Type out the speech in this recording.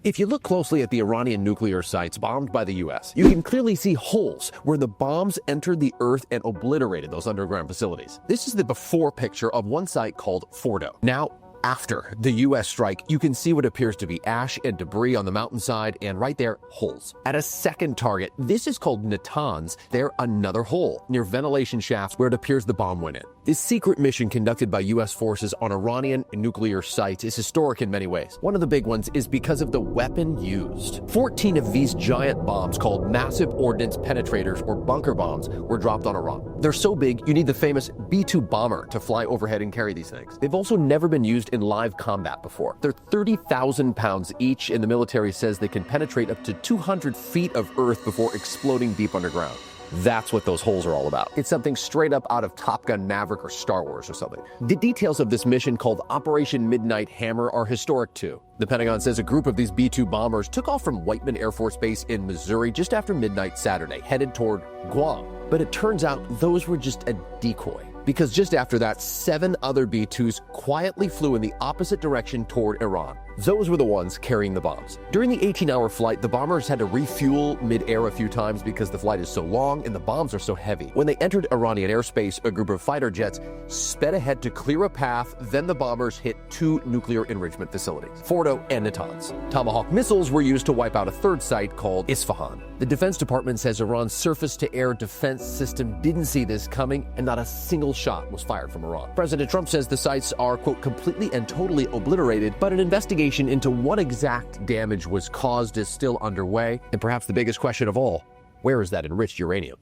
If you look closely at the Iranian nuclear sites bombed by the US, you can clearly see holes where the bombs entered the earth and obliterated those underground facilities. This is the before picture of one site called Fordo. Now, after the US strike, you can see what appears to be ash and debris on the mountainside, and right there, holes. At a second target, this is called Natanz, there another hole near ventilation shafts where it appears the bomb went in. This secret mission conducted by US forces on Iranian nuclear sites is historic in many ways. One of the big ones is because of the weapon used. 14 of these giant bombs, called massive ordnance penetrators or bunker bombs, were dropped on Iran. They're so big, you need the famous B-2 bomber to fly overhead and carry these things. They've also never been used in live combat before. They're 30,000 pounds each, and the military says they can penetrate up to 200 feet of earth before exploding deep underground. That's what those holes are all about. It's something straight up out of Top Gun Maverick or Star Wars or something. The details of this mission, called Operation Midnight Hammer, are historic too. The Pentagon says a group of these B-2 bombers took off from Whiteman Air Force Base in Missouri just after midnight Saturday, headed toward Guam. But it turns out those were just a decoy, because just after that, 7 other B-2s quietly flew in the opposite direction toward Iran. Those were the ones carrying the bombs. During the 18-hour flight, the bombers had to refuel mid-air a few times because the flight is so long and the bombs are so heavy. When they entered Iranian airspace, a group of fighter jets sped ahead to clear a path, then the bombers hit 2 nuclear enrichment facilities, Fordo and Natanz. Tomahawk missiles were used to wipe out a third site called Isfahan. The Defense Department says Iran's surface-to-air defense system didn't see this coming, and not a single shot was fired from Iran. President Trump says the sites are, quote, completely and totally obliterated, but an investigation into what exact damage was caused is still underway. And perhaps the biggest question of all, where is that enriched uranium?